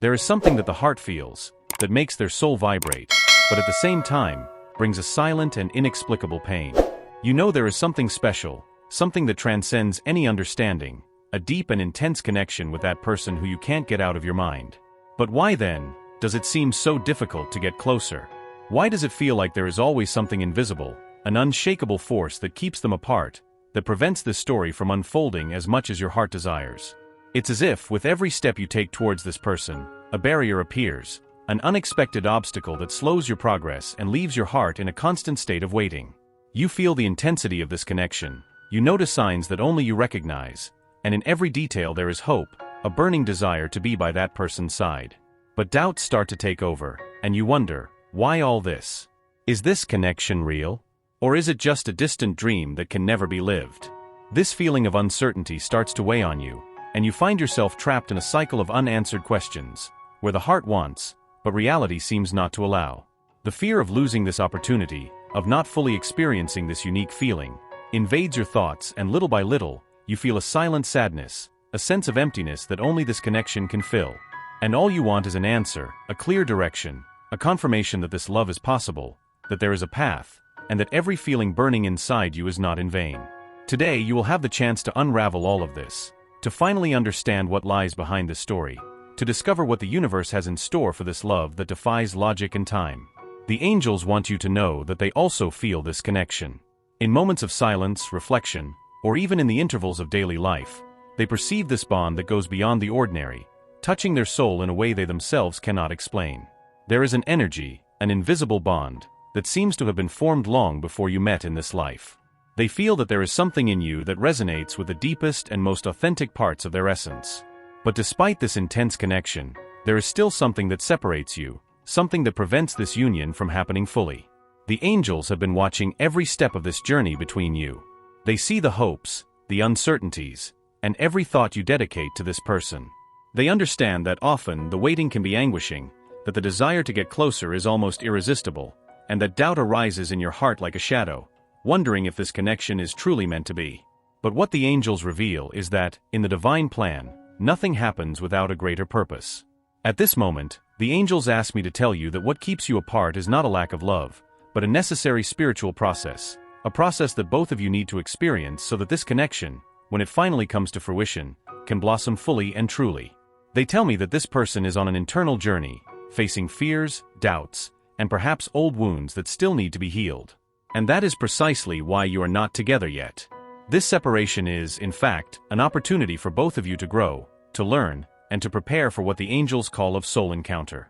There is something that the heart feels, that makes their soul vibrate, but at the same time, brings a silent and inexplicable pain. You know there is something special, something that transcends any understanding, a deep and intense connection with that person who you can't get out of your mind. But why then, does it seem so difficult to get closer? Why does it feel like there is always something invisible, an unshakable force that keeps them apart, that prevents this story from unfolding as much as your heart desires? It's as if, with every step you take towards this person, a barrier appears, an unexpected obstacle that slows your progress and leaves your heart in a constant state of waiting. You feel the intensity of this connection, you notice signs that only you recognize, and in every detail there is hope, a burning desire to be by that person's side. But doubts start to take over, and you wonder, why all this? Is this connection real? Or is it just a distant dream that can never be lived? This feeling of uncertainty starts to weigh on you, and you find yourself trapped in a cycle of unanswered questions, where the heart wants, but reality seems not to allow. The fear of losing this opportunity, of not fully experiencing this unique feeling, invades your thoughts, and little by little, you feel a silent sadness, a sense of emptiness that only this connection can fill. And all you want is an answer, a clear direction, a confirmation that this love is possible, that there is a path, and that every feeling burning inside you is not in vain. Today you will have the chance to unravel all of this, to finally understand what lies behind this story, to discover what the universe has in store for this love that defies logic and time. The angels want you to know that they also feel this connection. In moments of silence, reflection, or even in the intervals of daily life, they perceive this bond that goes beyond the ordinary, touching their soul in a way they themselves cannot explain. There is an energy, an invisible bond, that seems to have been formed long before you met in this life. They feel that there is something in you that resonates with the deepest and most authentic parts of their essence. But despite this intense connection, there is still something that separates you, something that prevents this union from happening fully. The angels have been watching every step of this journey between you. They see the hopes, the uncertainties, and every thought you dedicate to this person. They understand that often the waiting can be anguishing, that the desire to get closer is almost irresistible, and that doubt arises in your heart like a shadow, wondering if this connection is truly meant to be. But what the angels reveal is that, in the divine plan, nothing happens without a greater purpose. At this moment, the angels ask me to tell you that what keeps you apart is not a lack of love, but a necessary spiritual process, a process that both of you need to experience so that this connection, when it finally comes to fruition, can blossom fully and truly. They tell me that this person is on an internal journey, facing fears, doubts, and perhaps old wounds that still need to be healed. And that is precisely why you are not together yet. This separation is, in fact, an opportunity for both of you to grow, to learn, and to prepare for what the angels call a soul encounter.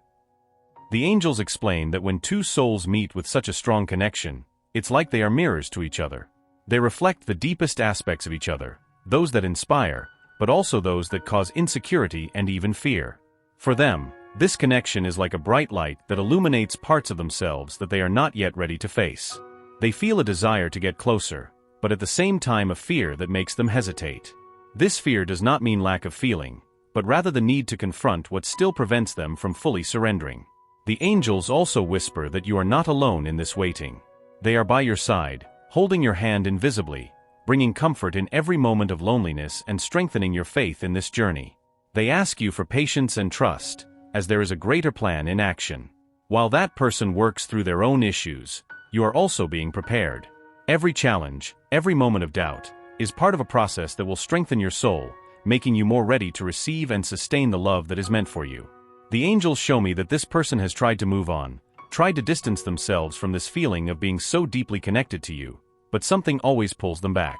The angels explain that when two souls meet with such a strong connection, it's like they are mirrors to each other. They reflect the deepest aspects of each other, those that inspire, but also those that cause insecurity and even fear. For them, this connection is like a bright light that illuminates parts of themselves that they are not yet ready to face. They feel a desire to get closer, but at the same time a fear that makes them hesitate. This fear does not mean lack of feeling, but rather the need to confront what still prevents them from fully surrendering. The angels also whisper that you are not alone in this waiting. They are by your side, holding your hand invisibly, bringing comfort in every moment of loneliness and strengthening your faith in this journey. They ask you for patience and trust, as there is a greater plan in action. While that person works through their own issues, you are also being prepared. Every challenge, every moment of doubt, is part of a process that will strengthen your soul, making you more ready to receive and sustain the love that is meant for you. The angels show me that this person has tried to move on, tried to distance themselves from this feeling of being so deeply connected to you, but something always pulls them back.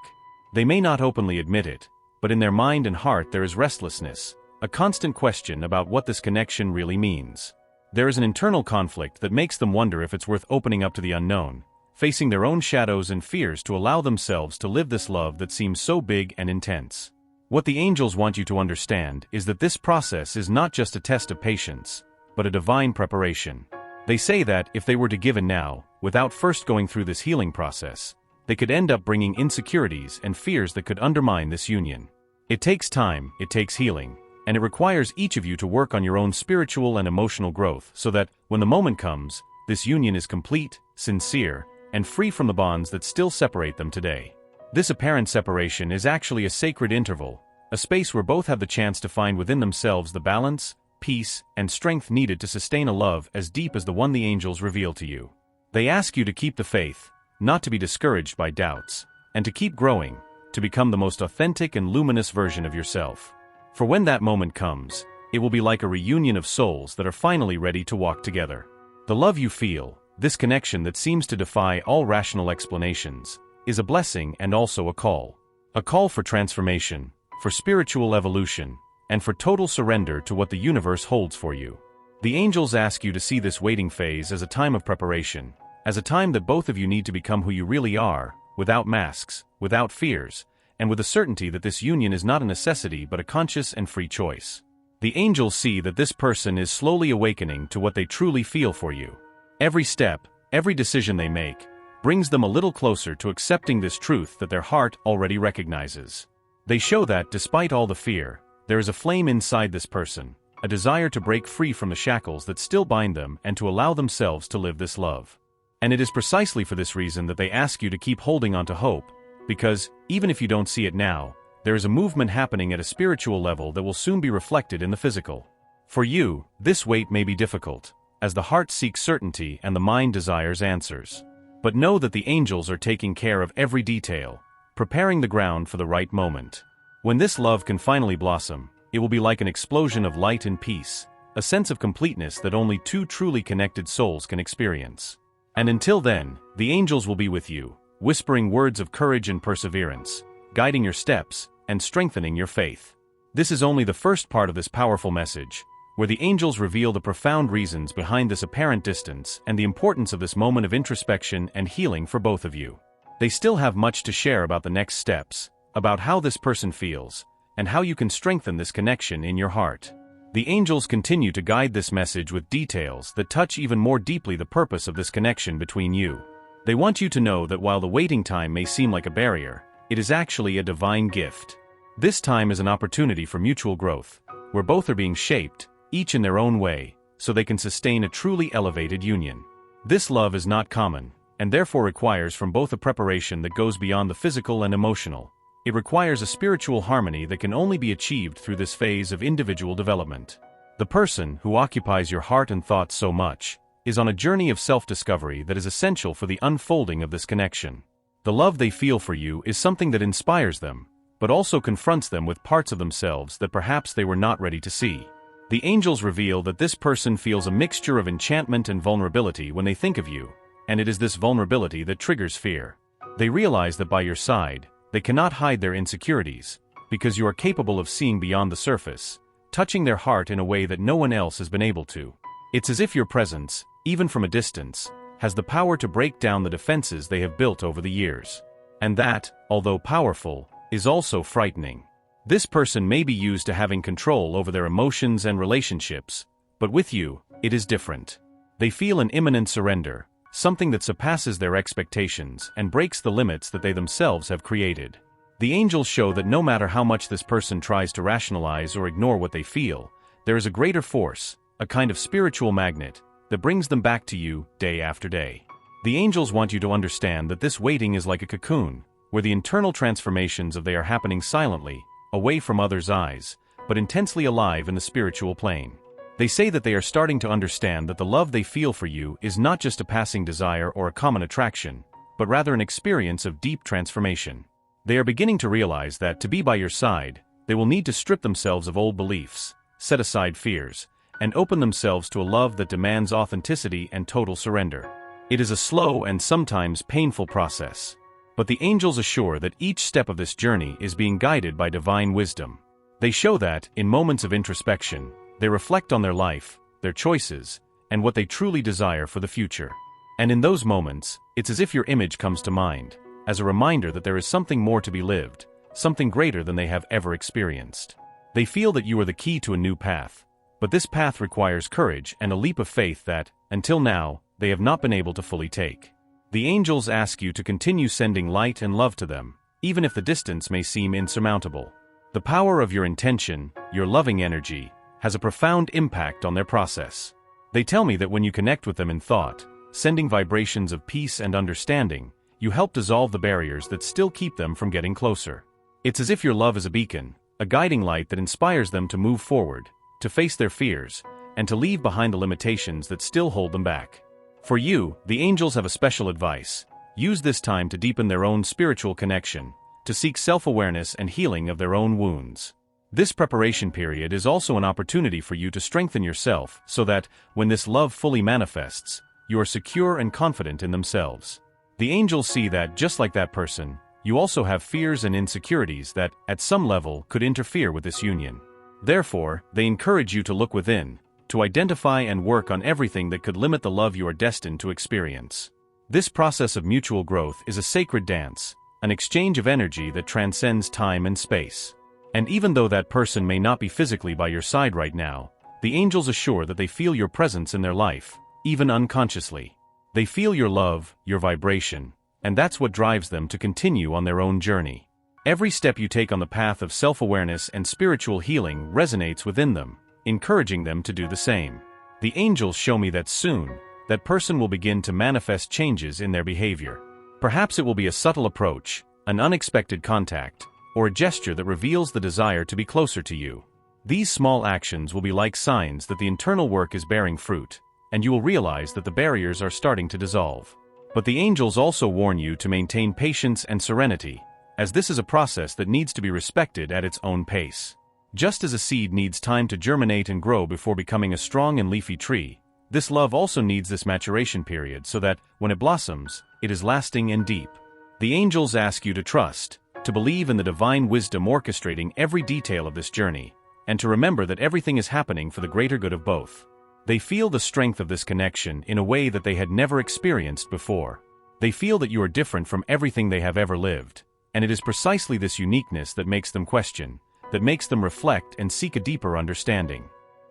They may not openly admit it, but in their mind and heart there is restlessness, a constant question about what this connection really means. There is an internal conflict that makes them wonder if it's worth opening up to the unknown, facing their own shadows and fears to allow themselves to live this love that seems so big and intense. What the angels want you to understand is that this process is not just a test of patience, but a divine preparation. They say that if they were to give in now, without first going through this healing process, they could end up bringing insecurities and fears that could undermine this union. It takes time, it takes healing, and it requires each of you to work on your own spiritual and emotional growth so that, when the moment comes, this union is complete, sincere, and free from the bonds that still separate them today. This apparent separation is actually a sacred interval, a space where both have the chance to find within themselves the balance, peace, and strength needed to sustain a love as deep as the one the angels reveal to you. They ask you to keep the faith, not to be discouraged by doubts, and to keep growing, to become the most authentic and luminous version of yourself. For when that moment comes, it will be like a reunion of souls that are finally ready to walk together. The love you feel, this connection that seems to defy all rational explanations, is a blessing and also a call. A call for transformation, for spiritual evolution, and for total surrender to what the universe holds for you. The angels ask you to see this waiting phase as a time of preparation, as a time that both of you need to become who you really are, without masks, without fears, and with the certainty that this union is not a necessity but a conscious and free choice. The angels see that this person is slowly awakening to what they truly feel for you. Every step, every decision they make, brings them a little closer to accepting this truth that their heart already recognizes. They show that, despite all the fear, there is a flame inside this person, a desire to break free from the shackles that still bind them and to allow themselves to live this love. And it is precisely for this reason that they ask you to keep holding on to hope, because, even if you don't see it now, there is a movement happening at a spiritual level that will soon be reflected in the physical. For you, this wait may be difficult, as the heart seeks certainty and the mind desires answers. But know that the angels are taking care of every detail, preparing the ground for the right moment. When this love can finally blossom, it will be like an explosion of light and peace, a sense of completeness that only two truly connected souls can experience. And until then, the angels will be with you, whispering words of courage and perseverance, guiding your steps, and strengthening your faith. This is only the first part of this powerful message, where the angels reveal the profound reasons behind this apparent distance and the importance of this moment of introspection and healing for both of you. They still have much to share about the next steps, about how this person feels, and how you can strengthen this connection in your heart. The angels continue to guide this message with details that touch even more deeply the purpose of this connection between you. They want you to know that while the waiting time may seem like a barrier, it is actually a divine gift. This time is an opportunity for mutual growth, where both are being shaped, each in their own way, so they can sustain a truly elevated union. This love is not common, and therefore requires from both a preparation that goes beyond the physical and emotional. It requires a spiritual harmony that can only be achieved through this phase of individual development. The person who occupies your heart and thoughts so much is on a journey of self-discovery that is essential for the unfolding of this connection. The love they feel for you is something that inspires them, but also confronts them with parts of themselves that perhaps they were not ready to see. The angels reveal that this person feels a mixture of enchantment and vulnerability when they think of you, and it is this vulnerability that triggers fear. They realize that by your side, they cannot hide their insecurities, because you are capable of seeing beyond the surface, touching their heart in a way that no one else has been able to. It's as if your presence, even from a distance, has the power to break down the defenses they have built over the years. And that, although powerful, is also frightening. This person may be used to having control over their emotions and relationships, but with you, it is different. They feel an imminent surrender, something that surpasses their expectations and breaks the limits that they themselves have created. The angels show that no matter how much this person tries to rationalize or ignore what they feel, there is a greater force, a kind of spiritual magnet, that brings them back to you day after day. The angels want you to understand that this waiting is like a cocoon, where the internal transformations of they are happening silently, away from others' eyes, but intensely alive in the spiritual plane. They say that they are starting to understand that the love they feel for you is not just a passing desire or a common attraction, but rather an experience of deep transformation. They are beginning to realize that to be by your side, they will need to strip themselves of old beliefs, set aside fears, and open themselves to a love that demands authenticity and total surrender. It is a slow and sometimes painful process, but the angels assure that each step of this journey is being guided by divine wisdom. They show that, in moments of introspection, they reflect on their life, their choices, and what they truly desire for the future. And in those moments, it's as if your image comes to mind, as a reminder that there is something more to be lived, something greater than they have ever experienced. They feel that you are the key to a new path, but this path requires courage and a leap of faith that, until now, they have not been able to fully take. The angels ask you to continue sending light and love to them, even if the distance may seem insurmountable. The power of your intention, your loving energy, has a profound impact on their process. They tell me that when you connect with them in thought, sending vibrations of peace and understanding, you help dissolve the barriers that still keep them from getting closer. It's as if your love is a beacon, a guiding light that inspires them to move forward, to face their fears, and to leave behind the limitations that still hold them back. For you, the angels have a special advice. Use this time to deepen their own spiritual connection, to seek self-awareness and healing of their own wounds. This preparation period is also an opportunity for you to strengthen yourself so that, when this love fully manifests, you are secure and confident in themselves. The angels see that, just like that person, you also have fears and insecurities that, at some level, could interfere with this union. Therefore, they encourage you to look within, to identify and work on everything that could limit the love you are destined to experience. This process of mutual growth is a sacred dance, an exchange of energy that transcends time and space. And even though that person may not be physically by your side right now, the angels assure that they feel your presence in their life, even unconsciously. They feel your love, your vibration, and that's what drives them to continue on their own journey. Every step you take on the path of self-awareness and spiritual healing resonates within them, encouraging them to do the same. The angels show me that soon, that person will begin to manifest changes in their behavior. Perhaps it will be a subtle approach, an unexpected contact, or a gesture that reveals the desire to be closer to you. These small actions will be like signs that the internal work is bearing fruit, and you will realize that the barriers are starting to dissolve. But the angels also warn you to maintain patience and serenity, as this is a process that needs to be respected at its own pace. Just as a seed needs time to germinate and grow before becoming a strong and leafy tree, this love also needs this maturation period so that, when it blossoms, it is lasting and deep. The angels ask you to trust, to believe in the divine wisdom orchestrating every detail of this journey, and to remember that everything is happening for the greater good of both. They feel the strength of this connection in a way that they had never experienced before. They feel that you are different from everything they have ever lived, and it is precisely this uniqueness that makes them question, that makes them reflect and seek a deeper understanding.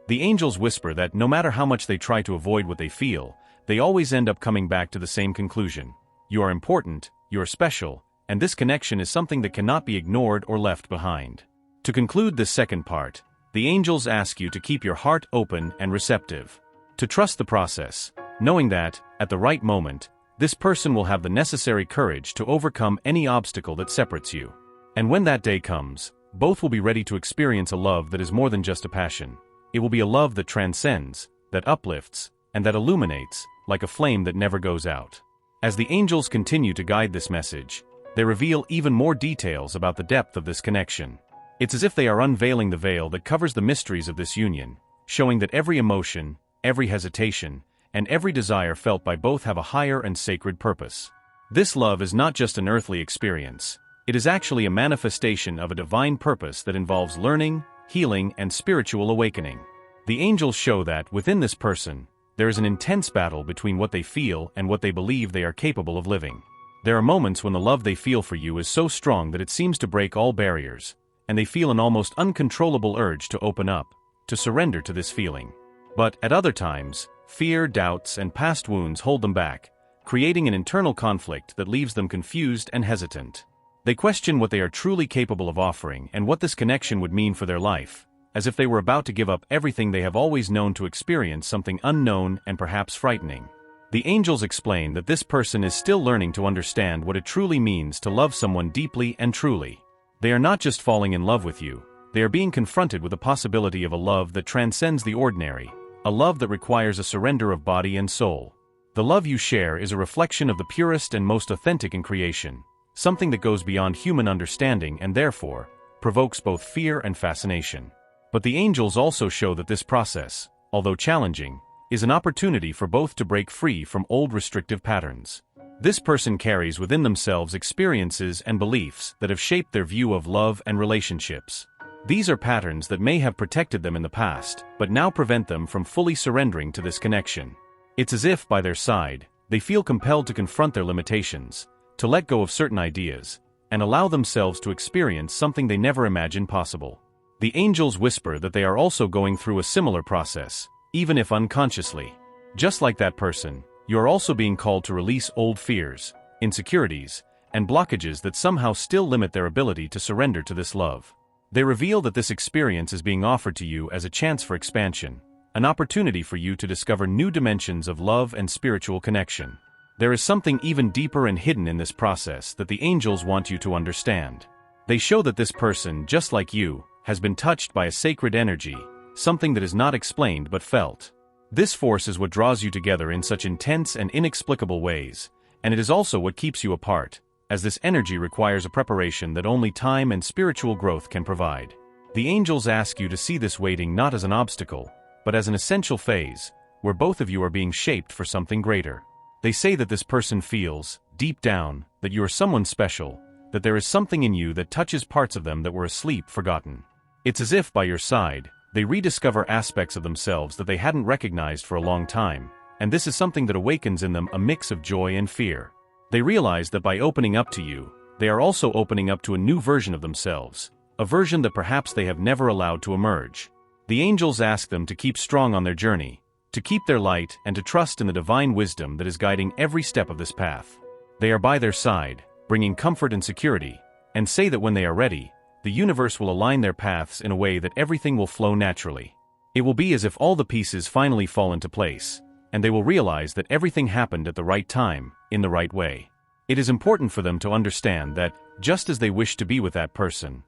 The angels whisper that no matter how much they try to avoid what they feel, they always end up coming back to the same conclusion. You are important, you are special, and this connection is something that cannot be ignored or left behind. To conclude this second part, the angels ask you to keep your heart open and receptive, to trust the process, knowing that, at the right moment, this person will have the necessary courage to overcome any obstacle that separates you. And when that day comes, both will be ready to experience a love that is more than just a passion. It will be a love that transcends, that uplifts, and that illuminates, like a flame that never goes out. As the angels continue to guide this message, they reveal even more details about the depth of this connection. It's as if they are unveiling the veil that covers the mysteries of this union, showing that every emotion, every hesitation, and every desire felt by both have a higher and sacred purpose. This love is not just an earthly experience, it is actually a manifestation of a divine purpose that involves learning, healing, and spiritual awakening. The angels show that, within this person, there is an intense battle between what they feel and what they believe they are capable of living. There are moments when the love they feel for you is so strong that it seems to break all barriers, and they feel an almost uncontrollable urge to open up, to surrender to this feeling. But, at other times, fear, doubts, and past wounds hold them back, creating an internal conflict that leaves them confused and hesitant. They question what they are truly capable of offering and what this connection would mean for their life, as if they were about to give up everything they have always known to experience something unknown and perhaps frightening. The angels explain that this person is still learning to understand what it truly means to love someone deeply and truly. They are not just falling in love with you, they are being confronted with the possibility of a love that transcends the ordinary, a love that requires a surrender of body and soul. The love you share is a reflection of the purest and most authentic in creation, something that goes beyond human understanding and therefore, provokes both fear and fascination. But the angels also show that this process, although challenging, is an opportunity for both to break free from old restrictive patterns. This person carries within themselves experiences and beliefs that have shaped their view of love and relationships. These are patterns that may have protected them in the past, but now prevent them from fully surrendering to this connection. It's as if, by their side, they feel compelled to confront their limitations, to let go of certain ideas, and allow themselves to experience something they never imagined possible. The angels whisper that they are also going through a similar process, even if unconsciously. Just like that person, you are also being called to release old fears, insecurities, and blockages that somehow still limit their ability to surrender to this love. They reveal that this experience is being offered to you as a chance for expansion, an opportunity for you to discover new dimensions of love and spiritual connection. There is something even deeper and hidden in this process that the angels want you to understand. They show that this person, just like you, has been touched by a sacred energy, something that is not explained but felt. This force is what draws you together in such intense and inexplicable ways, and it is also what keeps you apart, as this energy requires a preparation that only time and spiritual growth can provide. The angels ask you to see this waiting not as an obstacle, but as an essential phase, where both of you are being shaped for something greater. They say that this person feels, deep down, that you are someone special, that there is something in you that touches parts of them that were asleep, forgotten. It's as if by your side, they rediscover aspects of themselves that they hadn't recognized for a long time, and this is something that awakens in them a mix of joy and fear. They realize that by opening up to you, they are also opening up to a new version of themselves, a version that perhaps they have never allowed to emerge. The angels ask them to keep strong on their journey, to keep their light and to trust in the divine wisdom that is guiding every step of this path. They are by their side, bringing comfort and security, and say that when they are ready, the universe will align their paths in a way that everything will flow naturally. It will be as if all the pieces finally fall into place, and they will realize that everything happened at the right time, in the right way. It is important for them to understand that, just as they wish to be with that person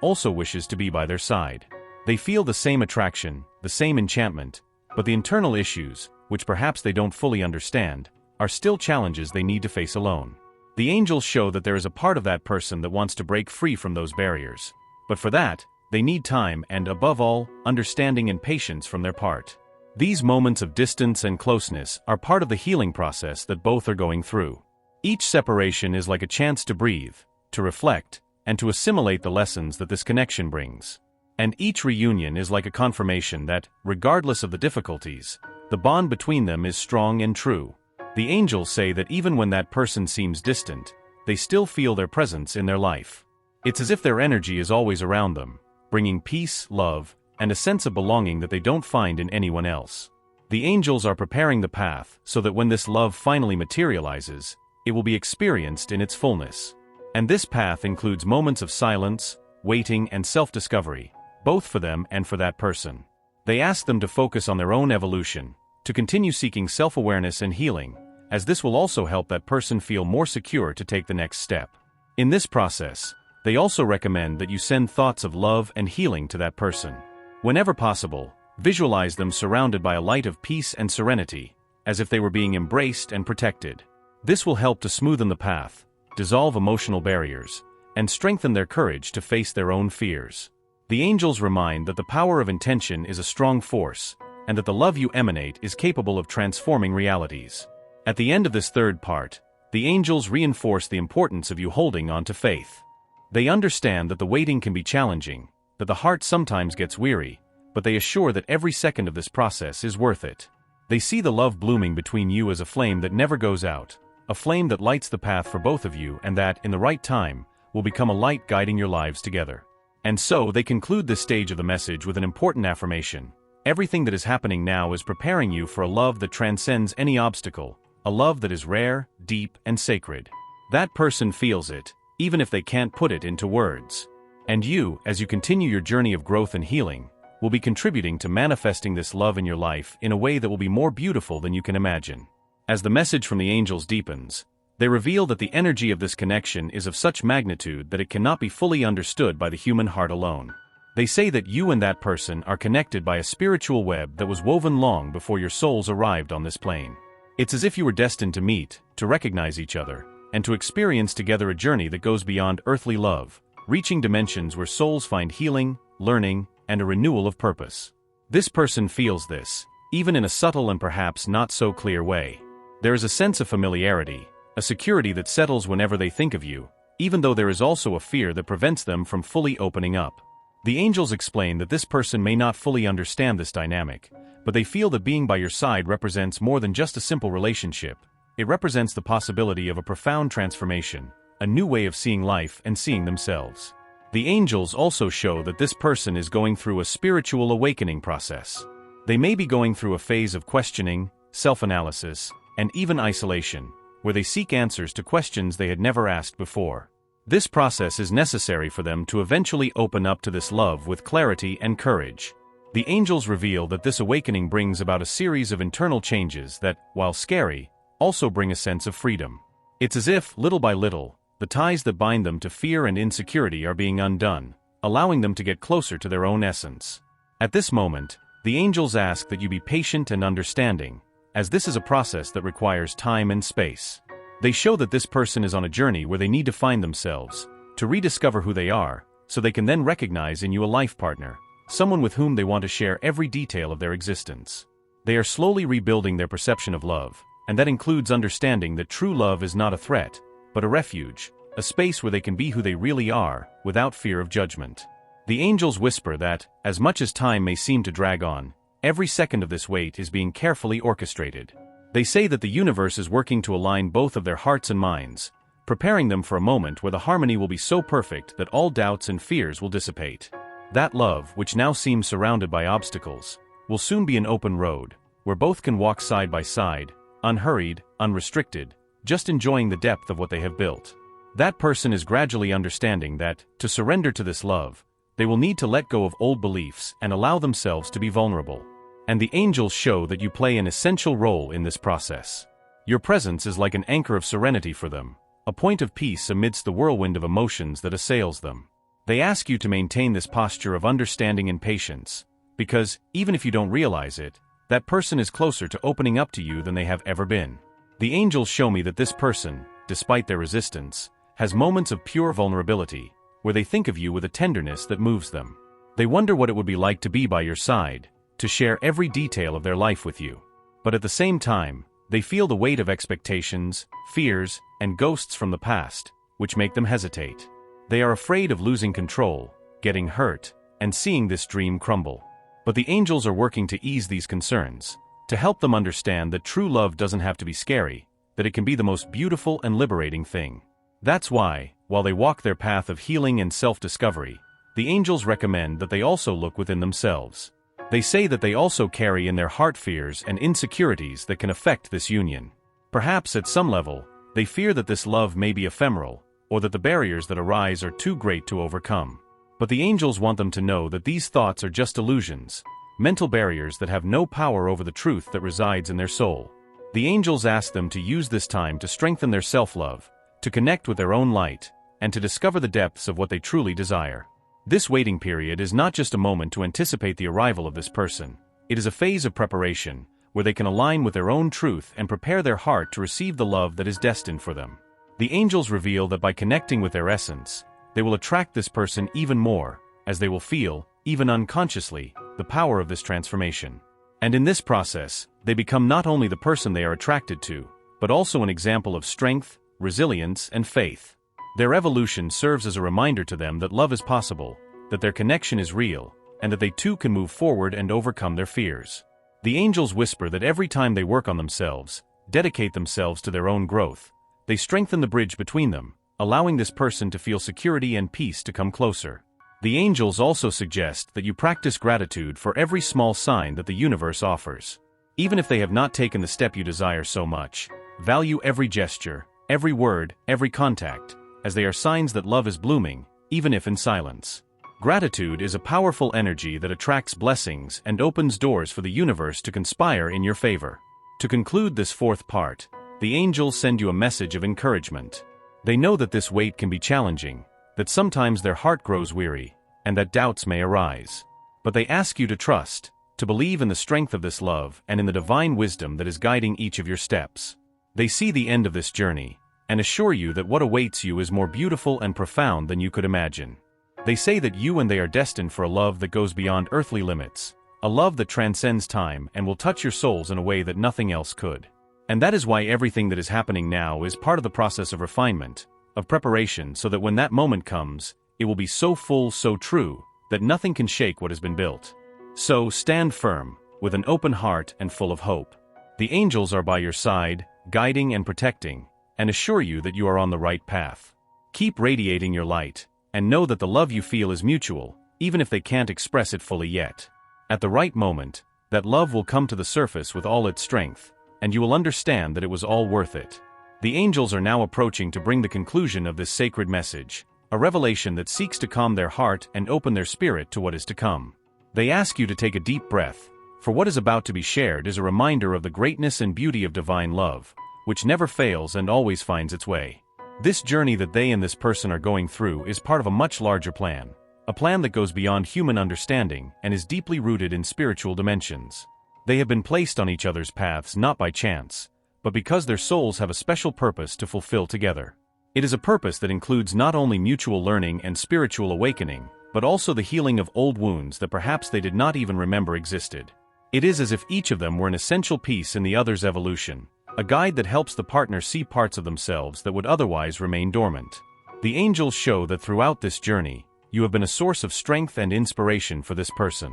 also wishes to be by their side. They feel the same attraction, the same enchantment, but the internal issues, which perhaps they don't fully understand, are still challenges they need to face alone. The angels show that there is a part of that person that wants to break free from those barriers. But for that, they need time and, above all, understanding and patience from their part. These moments of distance and closeness are part of the healing process that both are going through. Each separation is like a chance to breathe, to reflect, and to assimilate the lessons that this connection brings. And each reunion is like a confirmation that, regardless of the difficulties, the bond between them is strong and true. The angels say that even when that person seems distant, they still feel their presence in their life. It's as if their energy is always around them, bringing peace, love, and a sense of belonging that they don't find in anyone else. The angels are preparing the path so that when this love finally materializes, it will be experienced in its fullness. And this path includes moments of silence, waiting, and self-discovery, both for them and for that person. They ask them to focus on their own evolution, to continue seeking self-awareness and healing, as this will also help that person feel more secure to take the next step. In this process, they also recommend that you send thoughts of love and healing to that person. Whenever possible, visualize them surrounded by a light of peace and serenity, as if they were being embraced and protected. This will help to smoothen the path, dissolve emotional barriers, and strengthen their courage to face their own fears. The angels remind that the power of intention is a strong force, and that the love you emanate is capable of transforming realities. At the end of this third part, the angels reinforce the importance of you holding on to faith. They understand that the waiting can be challenging, that the heart sometimes gets weary, but they assure that every second of this process is worth it. They see the love blooming between you as a flame that never goes out, a flame that lights the path for both of you and that, in the right time, will become a light guiding your lives together. And so they conclude this stage of the message with an important affirmation. Everything that is happening now is preparing you for a love that transcends any obstacle, a love that is rare, deep, and sacred. That person feels it, even if they can't put it into words. And you, as you continue your journey of growth and healing, will be contributing to manifesting this love in your life in a way that will be more beautiful than you can imagine. As the message from the angels deepens, they reveal that the energy of this connection is of such magnitude that it cannot be fully understood by the human heart alone. They say that you and that person are connected by a spiritual web that was woven long before your souls arrived on this plane. It's as if you were destined to meet, to recognize each other, and to experience together a journey that goes beyond earthly love, reaching dimensions where souls find healing, learning, and a renewal of purpose. This person feels this, even in a subtle and perhaps not so clear way. There is a sense of familiarity, a security that settles whenever they think of you, even though there is also a fear that prevents them from fully opening up. The angels explain that this person may not fully understand this dynamic, but they feel that being by your side represents more than just a simple relationship. It represents the possibility of a profound transformation, a new way of seeing life and seeing themselves. The angels also show that this person is going through a spiritual awakening process. They may be going through a phase of questioning, self-analysis, and even isolation, where they seek answers to questions they had never asked before. This process is necessary for them to eventually open up to this love with clarity and courage. The angels reveal that this awakening brings about a series of internal changes that, while scary, also bring a sense of freedom. It's as if, little by little, the ties that bind them to fear and insecurity are being undone, allowing them to get closer to their own essence. At this moment, the angels ask that you be patient and understanding, as this is a process that requires time and space. They show that this person is on a journey where they need to find themselves, to rediscover who they are, so they can then recognize in you a life partner, someone with whom they want to share every detail of their existence. They are slowly rebuilding their perception of love, and that includes understanding that true love is not a threat, but a refuge, a space where they can be who they really are, without fear of judgment. The angels whisper that, as much as time may seem to drag on, every second of this wait is being carefully orchestrated. They say that the universe is working to align both of their hearts and minds, preparing them for a moment where the harmony will be so perfect that all doubts and fears will dissipate. That love, which now seems surrounded by obstacles, will soon be an open road, where both can walk side by side, unhurried, unrestricted, just enjoying the depth of what they have built. That person is gradually understanding that, to surrender to this love, they will need to let go of old beliefs and allow themselves to be vulnerable. And the angels show that you play an essential role in this process. Your presence is like an anchor of serenity for them, a point of peace amidst the whirlwind of emotions that assails them. They ask you to maintain this posture of understanding and patience, because, even if you don't realize it, that person is closer to opening up to you than they have ever been. The angels show me that this person, despite their resistance, has moments of pure vulnerability, where they think of you with a tenderness that moves them. They wonder what it would be like to be by your side, to share every detail of their life with you. But at the same time, they feel the weight of expectations, fears, and ghosts from the past, which make them hesitate. They are afraid of losing control, getting hurt, and seeing this dream crumble. But the angels are working to ease these concerns, to help them understand that true love doesn't have to be scary, that it can be the most beautiful and liberating thing. That's why, while they walk their path of healing and self-discovery, the angels recommend that they also look within themselves. They say that they also carry in their heart fears and insecurities that can affect this union. Perhaps at some level, they fear that this love may be ephemeral, or that the barriers that arise are too great to overcome. But the angels want them to know that these thoughts are just illusions, mental barriers that have no power over the truth that resides in their soul. The angels ask them to use this time to strengthen their self-love, to connect with their own light, and to discover the depths of what they truly desire. This waiting period is not just a moment to anticipate the arrival of this person. It is a phase of preparation, where they can align with their own truth and prepare their heart to receive the love that is destined for them. The angels reveal that by connecting with their essence, they will attract this person even more, as they will feel, even unconsciously, the power of this transformation. And in this process, they become not only the person they are attracted to, but also an example of strength, resilience, and faith. Their evolution serves as a reminder to them that love is possible, that their connection is real, and that they too can move forward and overcome their fears. The angels whisper that every time they work on themselves, dedicate themselves to their own growth, they strengthen the bridge between them, allowing this person to feel security and peace to come closer. The angels also suggest that you practice gratitude for every small sign that the universe offers. Even if they have not taken the step you desire so much, value every gesture, every word, every contact, as they are signs that love is blooming, even if in silence. Gratitude is a powerful energy that attracts blessings and opens doors for the universe to conspire in your favor. To conclude this fourth part, the angels send you a message of encouragement. They know that this wait can be challenging, that sometimes their heart grows weary, and that doubts may arise. But they ask you to trust, to believe in the strength of this love and in the divine wisdom that is guiding each of your steps. They see the end of this journey, and assure you that what awaits you is more beautiful and profound than you could imagine. They say that you and they are destined for a love that goes beyond earthly limits, a love that transcends time and will touch your souls in a way that nothing else could. And that is why everything that is happening now is part of the process of refinement, of preparation, so that when that moment comes, it will be so full, so true, that nothing can shake what has been built. So stand firm, with an open heart and full of hope. The angels are by your side, guiding and protecting, and assure you that you are on the right path. Keep radiating your light, and know that the love you feel is mutual, even if they can't express it fully yet. At the right moment, that love will come to the surface with all its strength, and you will understand that it was all worth it. The angels are now approaching to bring the conclusion of this sacred message, a revelation that seeks to calm their heart and open their spirit to what is to come. They ask you to take a deep breath, for what is about to be shared is a reminder of the greatness and beauty of divine love, which never fails and always finds its way. This journey that they and this person are going through is part of a much larger plan, a plan that goes beyond human understanding and is deeply rooted in spiritual dimensions. They have been placed on each other's paths not by chance, but because their souls have a special purpose to fulfill together. It is a purpose that includes not only mutual learning and spiritual awakening, but also the healing of old wounds that perhaps they did not even remember existed. It is as if each of them were an essential piece in the other's evolution, a guide that helps the partner see parts of themselves that would otherwise remain dormant. The angels show that throughout this journey, you have been a source of strength and inspiration for this person.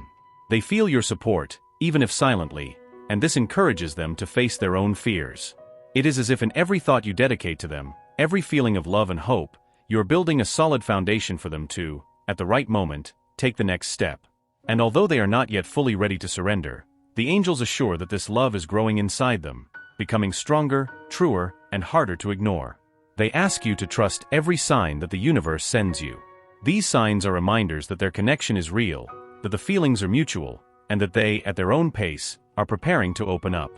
They feel your support, even if silently, and this encourages them to face their own fears. It is as if in every thought you dedicate to them, every feeling of love and hope, you are building a solid foundation for them to, at the right moment, take the next step. And although they are not yet fully ready to surrender, the angels assure that this love is growing inside them, becoming stronger, truer, and harder to ignore. They ask you to trust every sign that the universe sends you. These signs are reminders that their connection is real, that the feelings are mutual, and that they, at their own pace, are preparing to open up.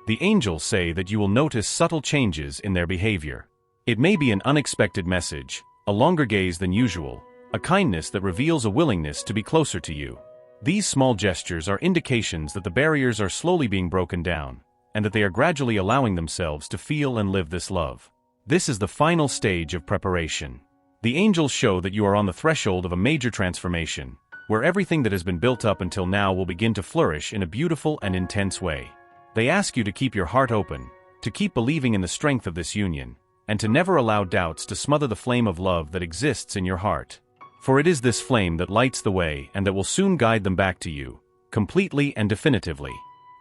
The angels say that you will notice subtle changes in their behavior. It may be an unexpected message, a longer gaze than usual, a kindness that reveals a willingness to be closer to you. These small gestures are indications that the barriers are slowly being broken down, and that they are gradually allowing themselves to feel and live this love. This is the final stage of preparation. The angels show that you are on the threshold of a major transformation, where everything that has been built up until now will begin to flourish in a beautiful and intense way. They ask you to keep your heart open, to keep believing in the strength of this union, and to never allow doubts to smother the flame of love that exists in your heart. For it is this flame that lights the way and that will soon guide them back to you, completely and definitively.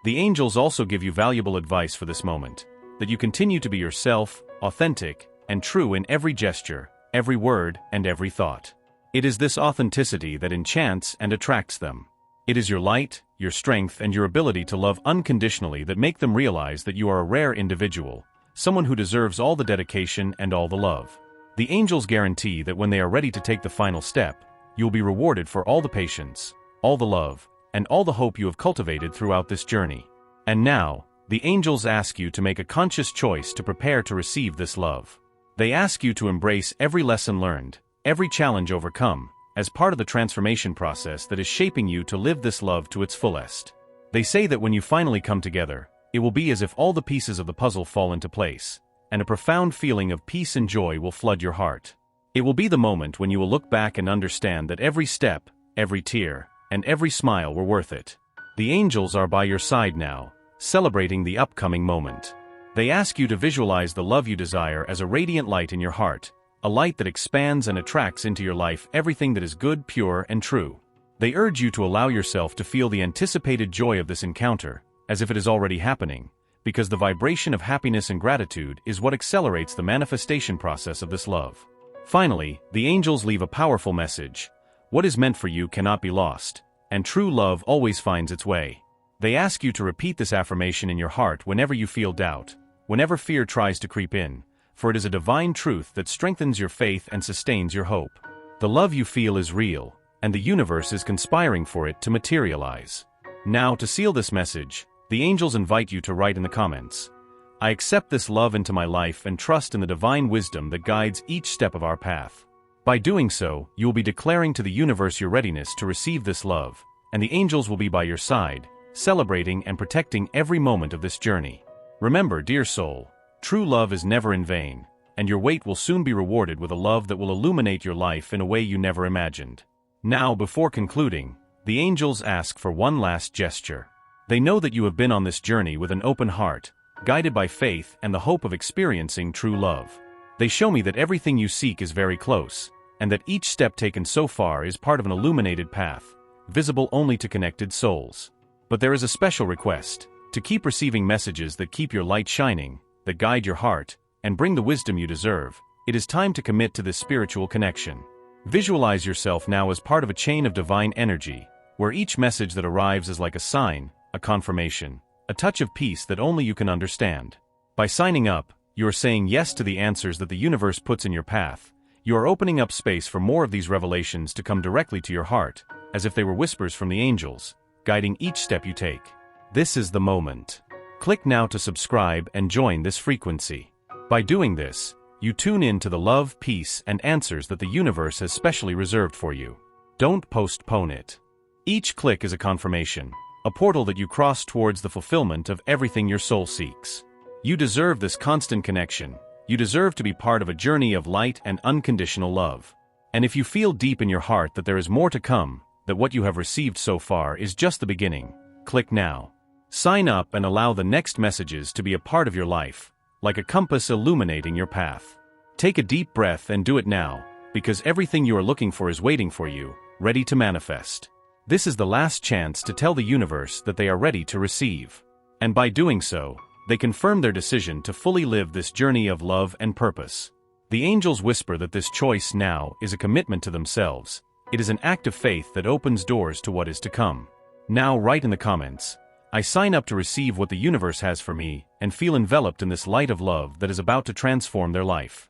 The angels also give you valuable advice for this moment, that you continue to be yourself, authentic, and true in every gesture, every word, and every thought. It is this authenticity that enchants and attracts them. It is your light, your strength, and your ability to love unconditionally that make them realize that you are a rare individual, someone who deserves all the dedication and all the love. The angels guarantee that when they are ready to take the final step, you will be rewarded for all the patience, all the love, and all the hope you have cultivated throughout this journey. And now, the angels ask you to make a conscious choice to prepare to receive this love. They ask you to embrace every lesson learned, every challenge overcome, as part of the transformation process that is shaping you to live this love to its fullest. They say that when you finally come together, it will be as if all the pieces of the puzzle fall into place, and a profound feeling of peace and joy will flood your heart. It will be the moment when you will look back and understand that every step, every tear, and every smile were worth it. The angels are by your side now, celebrating the upcoming moment. They ask you to visualize the love you desire as a radiant light in your heart, a light that expands and attracts into your life everything that is good, pure, and true. They urge you to allow yourself to feel the anticipated joy of this encounter, as if it is already happening, because the vibration of happiness and gratitude is what accelerates the manifestation process of this love. Finally, the angels leave a powerful message. What is meant for you cannot be lost, and true love always finds its way. They ask you to repeat this affirmation in your heart whenever you feel doubt, whenever fear tries to creep in, for it is a divine truth that strengthens your faith and sustains your hope. The love you feel is real, and the universe is conspiring for it to materialize. Now, to seal this message, the angels invite you to write in the comments, "I accept this love into my life and trust in the divine wisdom that guides each step of our path." By doing so, you will be declaring to the universe your readiness to receive this love, and the angels will be by your side, celebrating and protecting every moment of this journey. Remember, dear soul, true love is never in vain, and your wait will soon be rewarded with a love that will illuminate your life in a way you never imagined. Now, before concluding, the angels ask for one last gesture. They know that you have been on this journey with an open heart, guided by faith and the hope of experiencing true love. They show me that everything you seek is very close, and that each step taken so far is part of an illuminated path, visible only to connected souls. But there is a special request: to keep receiving messages that keep your light shining, that guide your heart, and bring the wisdom you deserve. It is time to commit to this spiritual connection. Visualize yourself now as part of a chain of divine energy, where each message that arrives is like a sign, a confirmation, a touch of peace that only you can understand. By signing up, you are saying yes to the answers that the universe puts in your path. You are opening up space for more of these revelations to come directly to your heart, as if they were whispers from the angels, guiding each step you take. This is the moment. Click now to subscribe and join this frequency. By doing this, you tune in to the love, peace, and answers that the universe has specially reserved for you. Don't postpone it. Each click is a confirmation, a portal that you cross towards the fulfillment of everything your soul seeks. You deserve this constant connection. You deserve to be part of a journey of light and unconditional love. And if you feel deep in your heart that there is more to come, that what you have received so far is just the beginning, click now. Sign up and allow the next messages to be a part of your life, like a compass illuminating your path. Take a deep breath and do it now, because everything you are looking for is waiting for you, ready to manifest. This is the last chance to tell the universe that they are ready to receive. And by doing so, they confirm their decision to fully live this journey of love and purpose. The angels whisper that this choice now is a commitment to themselves. It is an act of faith that opens doors to what is to come. Now write in the comments, "I sign up to receive what the universe has for me and feel enveloped in this light of love that is about to transform their life."